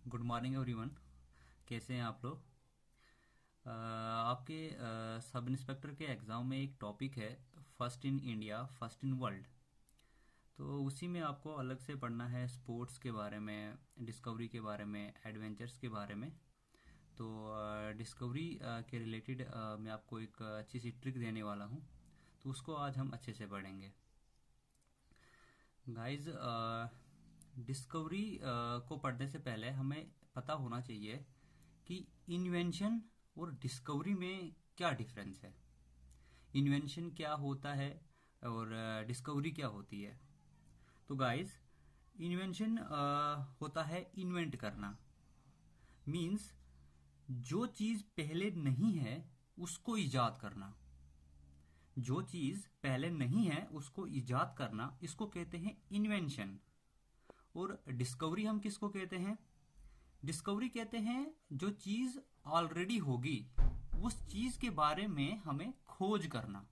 Good morning everyone. कैसे हैं आप लोग? आपके सब इंस्पेक्टर के एग्ज़ाम में एक टॉपिक है, first in India first in world. तो उसी में आपको अलग से पढ़ना है स्पोर्ट्स के बारे में, डिस्कवरी के बारे में, एडवेंचर्स के बारे में। तो डिस्कवरी के रिलेटेड मैं आपको एक अच्छी सी ट्रिक देने वाला हूँ। तो उसको आज हम अच्छे से पढ़ेंगे गाइस। डिस्कवरी को पढ़ने से पहले हमें पता होना चाहिए कि इन्वेंशन और डिस्कवरी में क्या डिफरेंस है। इन्वेंशन क्या होता है और डिस्कवरी क्या होती है। तो गाइस, इन्वेंशन होता है इन्वेंट करना। मीन्स जो चीज पहले नहीं है उसको इजाद करना। जो चीज पहले नहीं है उसको इजाद करना, इसको कहते हैं इन्वेंशन। और डिस्कवरी हम किसको कहते हैं? डिस्कवरी कहते हैं जो चीज ऑलरेडी होगी उस चीज के बारे में हमें खोज करना।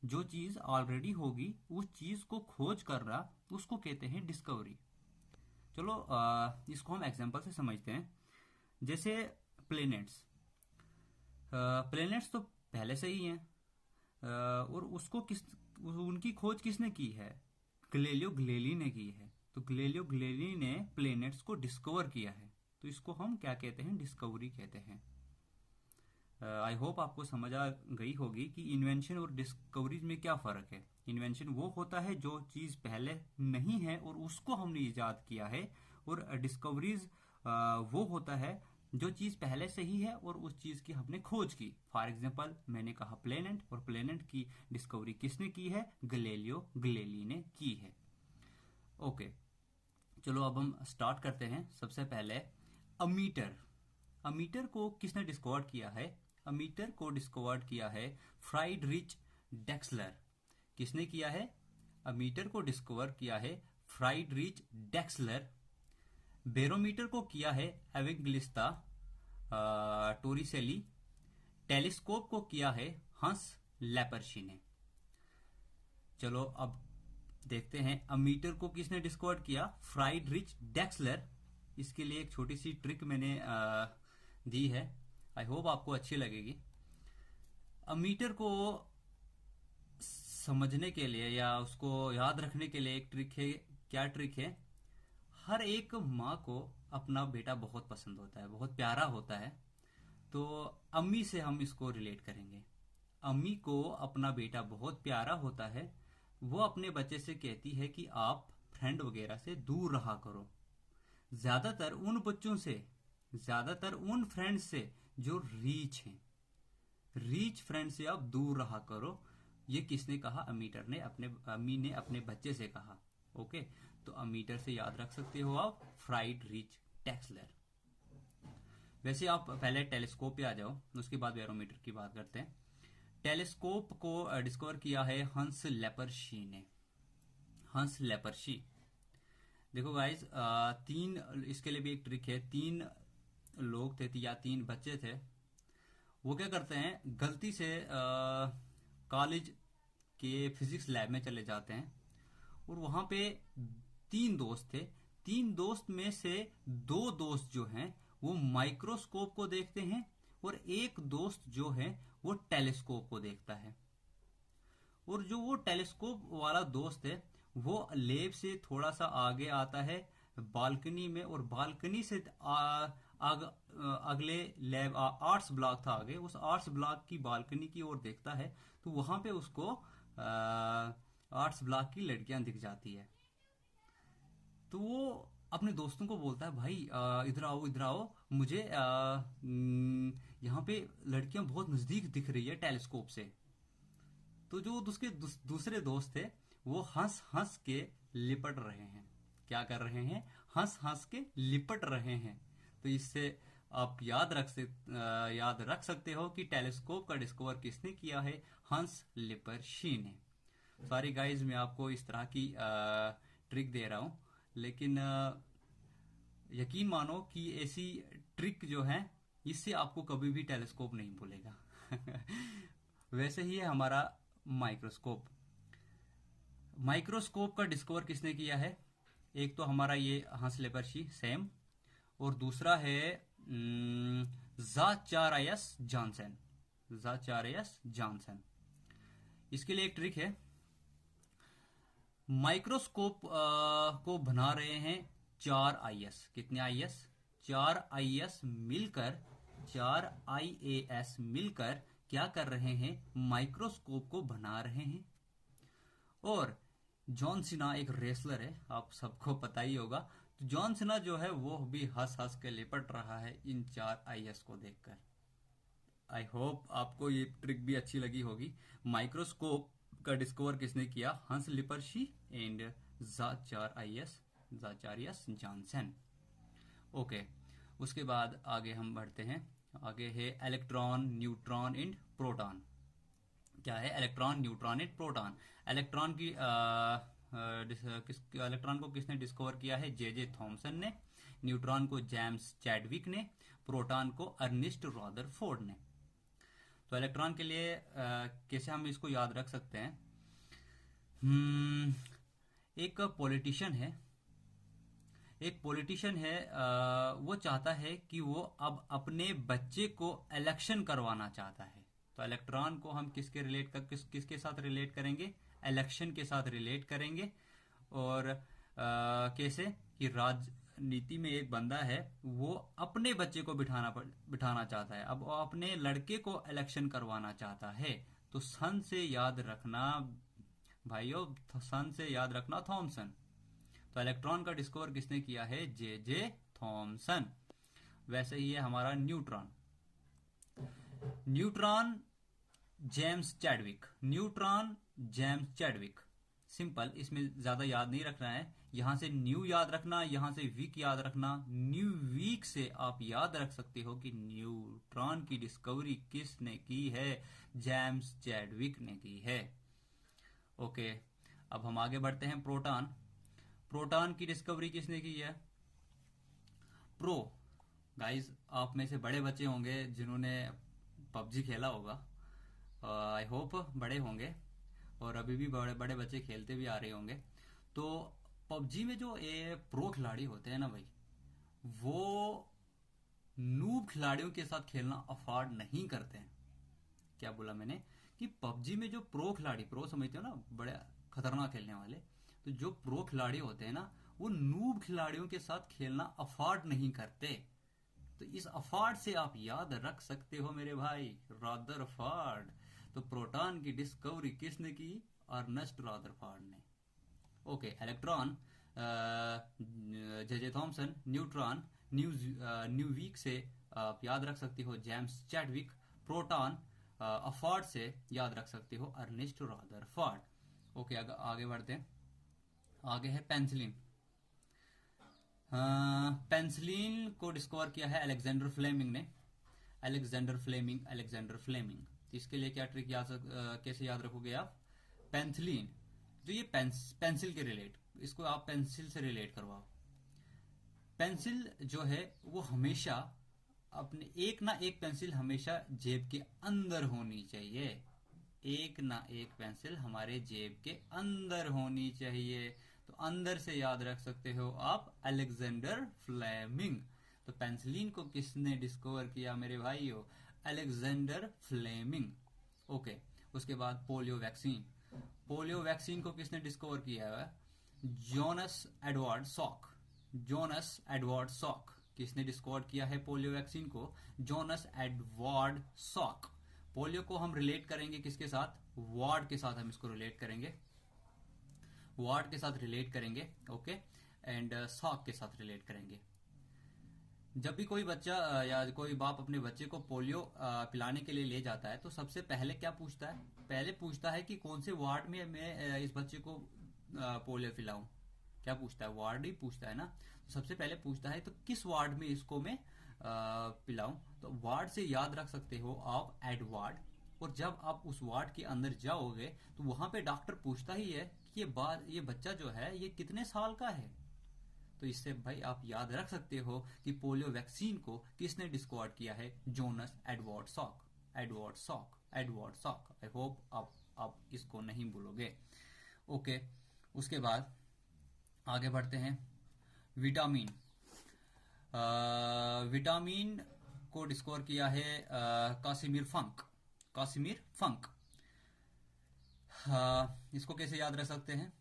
जो चीज ऑलरेडी होगी उस चीज को खोज करना, उसको कहते हैं डिस्कवरी। चलो इसको हम एग्जांपल से समझते हैं। जैसे प्लेनेट्स। प्लेनेट्स तो पहले से ही हैं। और उसको उनकी खोज किसने की है? गैलीलियो गैलीली ने की है। तो गैलीलियो गैलीली ने प्लेनेट्स को डिस्कवर किया है। तो इसको हम क्या कहते हैं? डिस्कवरी कहते हैं। आई होप आपको समझ आ गई होगी कि इन्वेंशन और डिस्कवरीज में क्या फर्क है। इन्वेंशन वो होता है जो चीज पहले नहीं है और उसको हमने इजाद किया है। और डिस्कवरीज वो होता है जो चीज पहले से ही है और उस चीज की हमने खोज की। फॉर एग्जाम्पल मैंने कहा प्लेनेट, और प्लेनेट की डिस्कवरी किसने की है? गैलीलियो गैलीली ने की है। ओके, चलो अब हम स्टार्ट करते हैं। सबसे पहले अमीटर। अमीटर को किसने डिस्कवर किया है? अमीटर को डिस्कवर किया है फ्राइडरिच डेक्सलर। किसने किया है? अमीटर को डिस्कवर किया है फ्राइडरिच डेक्सलर। बेरोमीटर को किया है एवेंगलिस्ता टोरिसेली। टेलीस्कोप को किया है हंस लेपर्शी ने। चलो अब देखते हैं अमीटर को किसने डिस्कवर किया? फ्राइडरिच डेक्सलर। इसके लिए एक छोटी सी ट्रिक मैंने दी है, आई होप आपको अच्छी लगेगी। अमीटर को समझने के लिए या उसको याद रखने के लिए एक ट्रिक है। क्या ट्रिक है? हर एक माँ को अपना बेटा बहुत पसंद होता है, बहुत प्यारा होता है। तो अम्मी से हम इसको रिलेट करेंगे। अम्मी को अपना बेटा बहुत प्यारा होता है। वो अपने बच्चे से कहती है कि आप फ्रेंड वगैरह से दूर रहा करो। ज्यादातर उन बच्चों से, ज्यादातर उन फ्रेंड्स से जो रीच हैं, रीच फ्रेंड से आप दूर रहा करो। ये किसने कहा? अमीटर ने, अपने अम्मी ने अपने बच्चे से कहा। ओके, तो अमीटर से याद रख सकते हो आप फ्राइडरिच डेक्सलर। वैसे आप पहले टेलीस्कोप पे आ जाओ, उसके बाद बैरोमीटर की बात करते हैं। टेलीस्कोप को डिस्कवर किया है हंस लेपर्शी ने। हंस लेपर्शी। देखो गाइस, तीन, इसके लिए भी एक ट्रिक है। तीन लोग थे या तीन बच्चे थे। वो क्या करते हैं, गलती से कॉलेज के फिजिक्स लैब में चले जाते हैं और वहां पे तीन दोस्त थे। तीन दोस्त में से दो दोस्त जो हैं वो माइक्रोस्कोप को देखते हैं और एक दोस्त जो है वो टेलीस्कोप को देखता है। और जो वो टेलीस्कोप वाला दोस्त है वो लैब से थोड़ा सा आगे आता है बालकनी में, और बालकनी से अगले लैब आर्ट्स ब्लॉक था आगे, उस आर्ट्स ब्लॉक की बालकनी की ओर देखता है। तो वहां पे उसको आर्ट्स ब्लॉक की लड़कियां दिख जाती है। तो वो अपने दोस्तों को बोलता है, भाई इधर आओ इधर आओ, मुझे यहाँ पे लड़कियां बहुत नजदीक दिख रही है टेलीस्कोप से। तो जो उसके दूसरे दोस्त थे वो हंस हंस के लिपट रहे हैं। क्या कर रहे हैं? हंस हंस के लिपट रहे हैं। तो इससे आप याद रख सकते हो कि टेलीस्कोप का डिस्कवर किसने किया है? हंस लिपर्शी ने। सॉरी गाइज, मैं आपको इस तरह की ट्रिक दे रहा हूं, लेकिन यकीन मानो कि ऐसी ट्रिक जो है इससे आपको कभी भी टेलीस्कोप नहीं भूलेगा। वैसे ही है हमारा माइक्रोस्कोप। माइक्रोस्कोप का डिस्कवर किसने किया है? एक तो हमारा ये हंस लेपर्शी सेम, और दूसरा है ज़ाचारियस जॉनसन। ज़ाचारियस जॉनसन। इसके लिए एक ट्रिक है। माइक्रोस्कोप को बना रहे हैं 4 IS। कितने IS? 4 IS मिलकर, 4 IAS मिलकर क्या कर रहे हैं? माइक्रोस्कोप को बना रहे हैं। और जॉन सीना एक रेसलर है, आप सबको पता ही होगा। तो जॉन सीना जो है वो भी हंस हंस के लिपट रहा है इन 4 IS को देखकर। आई होप आपको ये ट्रिक भी अच्छी लगी होगी। माइक्रोस्कोप का डिस्कवर किसने किया? हंस लिपर्शी एंड ज़ाचारियस जॉनसन। ओके, उसके बाद आगे हम बढ़ते हैं। आगे है इलेक्ट्रॉन, न्यूट्रॉन एंड प्रोटॉन। क्या है? Electron, neutron and proton. Electron की इलेक्ट्रॉन को किसने डिस्कवर किया है? जे थॉमसन ने। न्यूट्रॉन को जेम्स चैडविक ने। प्रोटॉन को अर्निस्ट रदरफोर्ड ने। तो इलेक्ट्रॉन के लिए कैसे हम इसको याद रख सकते हैं? एक पॉलिटिशियन है, वो चाहता है कि वो अब अपने बच्चे को इलेक्शन करवाना चाहता है। तो इलेक्ट्रॉन को हम किसके साथ रिलेट करेंगे? इलेक्शन के साथ रिलेट करेंगे। और कैसे कि राजनीति में एक बंदा है, वो अपने बच्चे को बिठाना चाहता है, अब वो अपने लड़के को इलेक्शन करवाना चाहता है। तो सन से याद रखना भाइयों, सन से याद रखना थॉमसन। तो इलेक्ट्रॉन का डिस्कवर किसने किया है? J Thomson. वैसे ही है हमारा neutron. Neutron James Chadwick. Neutron James Chadwick. Simple, इसमें ज्यादा याद नहीं रखना है। यहां से न्यू याद रखना, यहां से वीक याद रखना। न्यू वीक से आप याद रख सकते हो कि न्यूट्रॉन की डिस्कवरी किसने की है? जेम्स चैडविक ने की है। ओके, अब हम आगे बढ़ते हैं। प्रोटॉन। प्रोटॉन की डिस्कवरी किसने की है? गाइस, आप में से बड़े बच्चे होंगे जिन्होंने पबजी खेला होगा। आई होप बड़े होंगे, और अभी भी बड़े बड़े बच्चे खेलते भी आ रहे होंगे। तो पबजी में जो ये प्रो खिलाड़ी होते हैं ना भाई, वो नूब खिलाड़ियों के साथ खेलना अफोर्ड नहीं करते हैं। क्या बोला मैंने? कि पबजी में जो प्रो खिलाड़ी, प्रो समझते हो ना, बड़े खतरनाक खेलने वाले, तो जो प्रो खिलाड़ी होते हैं ना, वो नूब खिलाड़ियों के साथ खेलना अफोर्ड नहीं करते। तो इस अफोर्ड से आप याद रख सकते हो मेरे भाई, रदरफोर्ड। तो प्रोटॉन की डिस्कवरी किसने की? अर्नेस्ट रदरफोर्ड ने। Okay, electron J Thomson. Neutron new week से आप याद रख सकते हो जेम्स चैडविक। प्रोटॉन अफोर्ड से याद रख सकते हो अर्नेस्ट रदरफोर्ड। ओके, आगे बढ़ते हैं। आगे है पेंसिलिन। पेंसिलिन को डिस्कवर किया है अलेक्जेंडर फ्लेमिंग ने। Alexander Fleming. तो इसके लिए क्या ट्रिक कैसे याद रखोगे आप? पेंसिलिन, जो ये पेंसिल के रिलेट, इसको आप पेंसिल से रिलेट करवाओ। पेंसिल जो है वो हमेशा अपने, एक ना एक पेंसिल हमेशा जेब के अंदर होनी चाहिए। एक ना एक पेंसिल हमारे जेब के अंदर होनी चाहिए। तो अंदर से याद रख सकते हो आप अलेक्जेंडर फ्लेमिंग। तो पेंसिलिन को किसने डिस्कवर किया मेरे भाइयों? Alexander Fleming. ओके, उसके बाद पोलियो वैक्सीन। पोलियो वैक्सीन को किसने डिस्कवर किया है? Jonas Edward Salk. Jonas Edward Salk. किसने डिस्कवर किया है पोलियो वैक्सीन को? Jonas Edward Salk. पोलियो को हम रिलेट करेंगे किसके साथ? वार्ड के साथ हम इसको रिलेट करेंगे, वार्ड के साथ रिलेट करेंगे। ओके, एंड सॉक के साथ रिलेट करेंगे। जब भी कोई बच्चा या कोई बाप अपने बच्चे को पोलियो पिलाने के लिए ले जाता है, तो सबसे पहले क्या पूछता है? पहले पूछता है कि कौन से वार्ड में मैं इस बच्चे को पोलियो पिलाऊं। क्या पूछता है? वार्ड ही पूछता है ना। तो सबसे पहले पूछता है तो किस वार्ड में इसको मैं पिलाऊं। तो वार्ड से याद रख सकते हो आप एडवर्ड। और जब आप उस वार्ड के अंदर जाओगे तो वहां पे डॉक्टर पूछता ही है कि ये बच्चा जो है ये कितने साल का है। तो इससे भाई आप याद रख सकते हो कि पोलियो वैक्सीन को किसने डिस्कवर किया है? Jonas Edward Salk. Edward Salk, Edward Salk. I hope आप इसको नहीं भूलोगे। ओके, उसके बाद आगे बढ़ते हैं। विटामिन। विटामिन को डिस्कवर किया है कासिमिर फंक। Casimir Funk. इसको कैसे याद रख सकते हैं?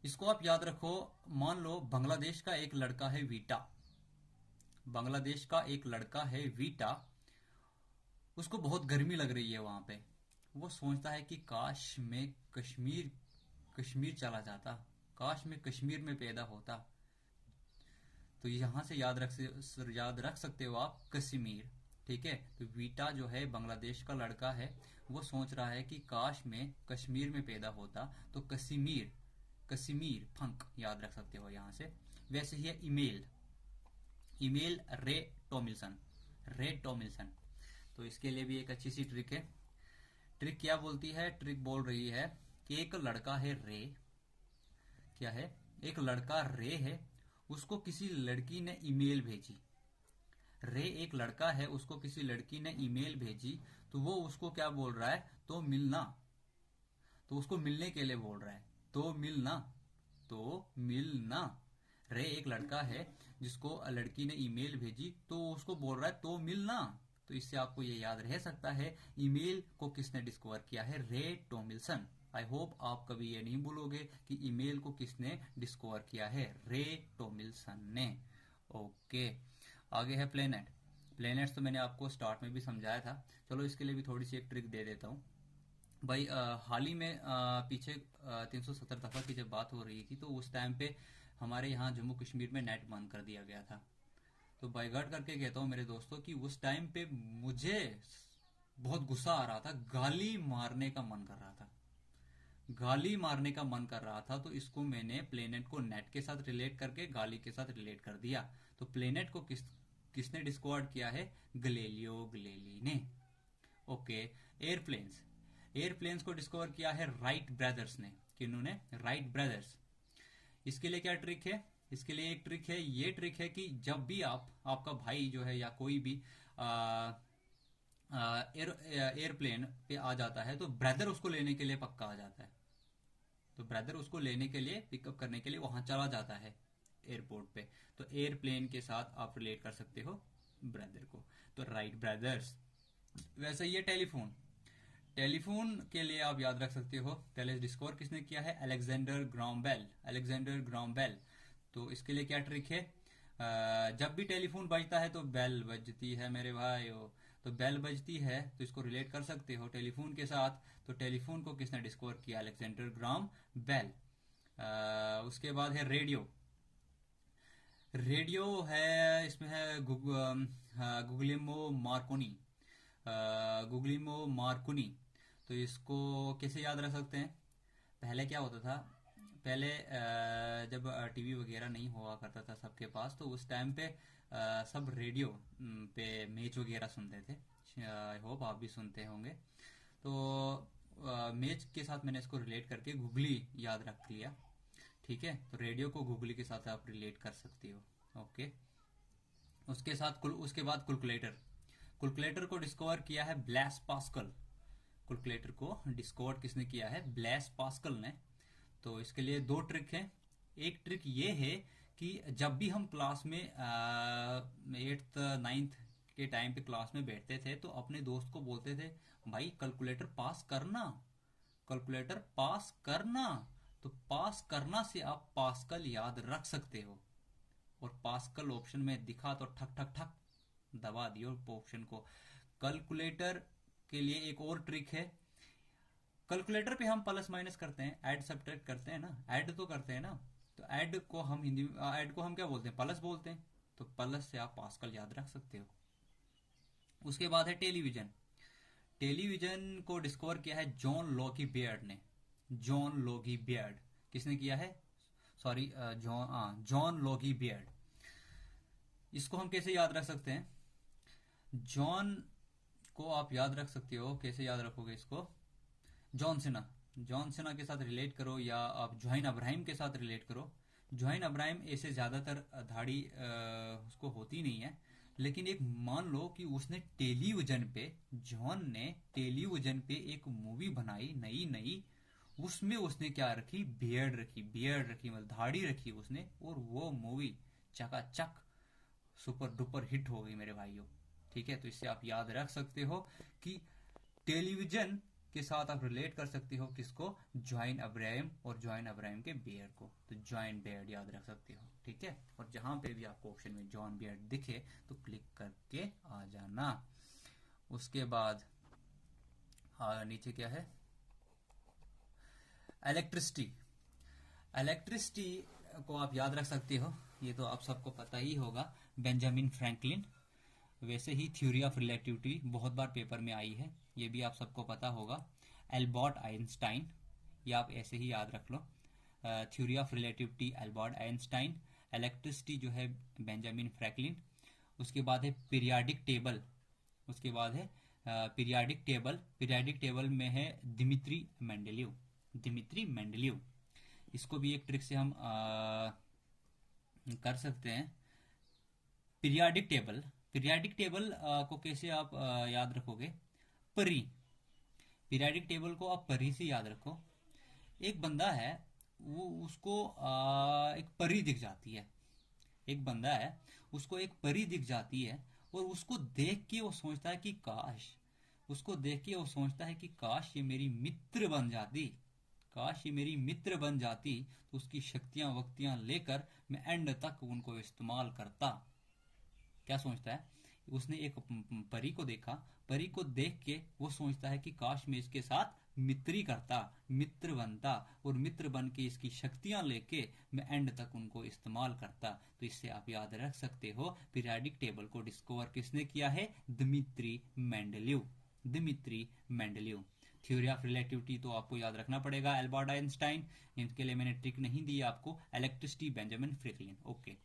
इसको आप याद रखो, मान लो बांग्लादेश का एक लड़का है वीटा। बांग्लादेश का एक लड़का है वीटा, उसको बहुत गर्मी लग रही है वहां पे। वो सोचता है कि काश मैं कश्मीर कश्मीर चला जाता, काश मैं कश्मीर में पैदा होता। तो यहां से याद रख सकते हो आप कश्मीर। ठीक है, तो वीटा जो है बांग्लादेश का लड़का है, वो सोच रहा है कि काश मैं कश्मीर में पैदा होता। तो कश्मीर, कश्मीर फंक याद रख सकते हो यहां से। वैसे ही है ईमेल। ईमेल रे टॉमिल्सन। रे टॉमिल्सन। तो इसके लिए भी एक अच्छी सी ट्रिक है। ट्रिक क्या बोलती है? ट्रिक बोल रही है कि एक लड़का है रे। क्या है? एक लड़का रे है, उसको किसी लड़की ने ईमेल भेजी। रे एक लड़का है, उसको किसी लड़की ने ईमेल भेजी, तो वो उसको क्या बोल रहा है? तो मिलना। तो उसको मिलने के लिए बोल रहा है, तो मिलना, तो मिलना। रे एक लड़का है जिसको लड़की ने ईमेल भेजी, तो उसको बोल रहा है तो मिलना। तो इससे आपको ये याद रह सकता है ईमेल को किसने डिस्कवर किया है? रे टॉमिल्सन। आई होप आप कभी ये नहीं भूलोगे कि ईमेल को किसने डिस्कवर किया है? रे टॉमिल्सन ने। ओके, आगे है प्लेनेट। प्लेनेट्स तो मैंने आपको स्टार्ट में भी समझाया था, चलो इसके लिए भी थोड़ी सी एक ट्रिक दे देता हूँ। भाई हाल ही में पीछे 370 दफा की जब बात हो रही थी, तो उस टाइम पे हमारे यहाँ जम्मू कश्मीर में नेट बंद कर दिया गया था। तो बाई गॉड करके कहता हूँ मेरे दोस्तों कि उस टाइम पे मुझे बहुत गुस्सा आ रहा था, गाली मारने का मन कर रहा था, गाली मारने का मन कर रहा था। तो इसको मैंने प्लेनेट को नेट के साथ रिलेट करके गाली के साथ रिलेट कर दिया। तो प्लेनेट को किसने डिस्कवर किया है? गैलीलियो गैलीली ने। Okay, airplanes. एयरप्लेन्स को डिस्कवर किया है राइट ब्रदर्स ने। किन्होंने? Wright brothers. इसके लिए क्या ट्रिक है? इसके लिए एक ट्रिक है, ये ट्रिक है कि जब भी आपका भाई जो है या कोई भी एयरप्लेन पे आ जाता है, तो ब्रदर उसको लेने के लिए पक्का आ जाता है। तो ब्रदर उसको लेने के लिए, पिकअप करने के लिए वहां चला जाता है एयरपोर्ट पे। तो एयरप्लेन के साथ आप रिलेट कर सकते हो ब्रदर को। तो राइट ब्रदर्स। वैसे ये टेलीफोन। टेलीफोन के लिए आप याद रख सकते हो, पहले डिस्कवर किसने किया है? Alexander Graham Bell. Alexander Graham Bell. तो इसके लिए क्या ट्रिक है? जब भी टेलीफोन बजता है तो बेल बजती है मेरे भाई। तो बेल बजती है, तो इसको रिलेट कर सकते हो टेलीफोन के साथ। तो टेलीफोन को किसने डिस्कवर किया? Alexander Graham Bell. उसके बाद है रेडियो। रेडियो है, इसमें है गुगलिमो मार्कोनी। Guglielmo Markovnikov. तो इसको कैसे याद रख सकते हैं? पहले क्या होता था? पहले जब टीवी वगैरह नहीं हुआ करता था सबके पास, तो उस टाइम पे सब रेडियो पे मैच वगैरह सुनते थे। आई होप आप भी सुनते होंगे। तो मैच के साथ मैंने इसको रिलेट करके गुगली याद रख लिया। ठीक है, तो रेडियो को गुगली के साथ आप रिलेट कर सकते हो। ओके, उसके बाद कैलकुलेटर। कैलकुलेटर को डिस्कवर किया है ब्लैस पास्कल। कैलकुलेटर को डिस्कवर किसने किया है? ब्लैस पास्कल ने। तो इसके लिए दो ट्रिक हैं। एक ट्रिक ये है कि जब भी हम क्लास में 8th 9th के टाइम पे क्लास में बैठते थे, तो अपने दोस्त को बोलते थे भाई कैलकुलेटर पास करना, कैलकुलेटर पास करना। तो पास करना से आप पास्कल याद रख सकते हो। और पास्कल ऑप्शन में दिखा तो ठक ठक ठक दबा दियो ऑप्शन को। कैलकुलेटर के लिए एक और ट्रिक है। कैलकुलेटर पे हम प्लस माइनस करते हैं, ऐड सब्ट्रैक्ट करते हैं ना, ऐड तो करते हैं ना। तो ऐड को हम हिंदी में, ऐड को हम क्या बोलते हैं? प्लस बोलते हैं। तो प्लस से आप पास्कल याद रख सकते हो। उसके बाद है टेलीविजन। टेलीविजन को डिस्कवर किया है जॉन लॉगी बियर्ड ने। जॉन लॉगी बियर्ड। किसने किया है? सॉरी, जॉन लॉगी बियर्ड। इसको हम कैसे याद रख सकते हैं? जॉन को आप याद रख सकते हो, कैसे याद रखोगे इसको? John Cena. जॉन सिना के साथ रिलेट करो, या आप जोहाइन अब्राहिम के साथ रिलेट करो। जोहाइन अब्राहिम ऐसे ज्यादातर दाढ़ी उसको होती नहीं है, लेकिन एक मान लो कि उसने टेलीविजन पे, जॉन ने टेलीविजन पे एक मूवी बनाई नई नई। उसमें उसने क्या रखी? बियर्ड रखी। बियर्ड रखी मतलब दाढ़ी रखी उसने, और वो मूवी चकाचक सुपर डुपर हिट हो गई मेरे भाइयों। ठीक है, तो इससे आप याद रख सकते हो कि टेलीविजन के साथ आप रिलेट कर सकते हो किसको, जॉइन अब्राहम और जॉइन अब्राहम के बियर्ड को, तो जॉइन बियर्ड याद रख सकते हो। ठीक है, और जहां पे भी आपको ऑप्शन में जॉन बियर्ड दिखे तो क्लिक करके आ जाना। उसके बाद नीचे क्या है, इलेक्ट्रिसिटी। इलेक्ट्रिसिटी को आप याद रख सकते हो, ये तो आप सबको पता ही होगा, बेंजामिन फ्रैंकलिन। वैसे ही थ्योरी ऑफ रिलेटिविटी बहुत बार पेपर में आई है, ये भी आप सबको पता होगा, एल्बर्ट आइंस्टाइन, ये आप ऐसे ही याद रख लो, theory of relativity Albert Einstein, electricity जो है बेंजामिन फ्रैंकलिन। उसके बाद है पीरियाडिक टेबल, उसके बाद है पीरियाडिक टेबल, पीरियाडिक टेबल में है दिमित्री मेंडेलीव, दिमित्री मेंडेलीव। इसको भी एक ट्रिक से हम कर सकते हैं। पीरियाडिक टेबल, पीरियाडिक टेबल को कैसे आप याद रखोगे, परी, पीरियाडिक टेबल को आप परी से याद रखो। एक बंदा है, वो उसको एक परी दिख जाती है, एक बंदा है उसको एक परी दिख जाती है, और उसको देख के वो सोचता है कि काश, उसको देख के वो सोचता है कि काश ये मेरी मित्र बन जाती, काश ये मेरी मित्र बन जाती, तो उसकी शक्तियां वक्तियां लेकर मैं एंड तक उनको इस्तेमाल करता। क्या सोचता है, उसने एक परी को देखा, परी को देख के वो सोचता है कि काश मैं इसके साथ मित्री करता, मित्र बनता, और मित्र बन के इसकी शक्तियां लेके मैं एंड तक उनको इस्तेमाल करता। तो इससे आप याद रख सकते हो पीरियाडिक टेबल को डिस्कवर किसने किया है, Dmitri Mendeleev, Dmitri Mendeleev. Theory of relativity तो आपको याद रखना पड़ेगा, एल्बर्ट आइंस्टाइन, इनके लिए मैंने ट्रिक नहीं दी आपको, इलेक्ट्रिसिटी बेंजामिन फ्रैंकलिन। ओके,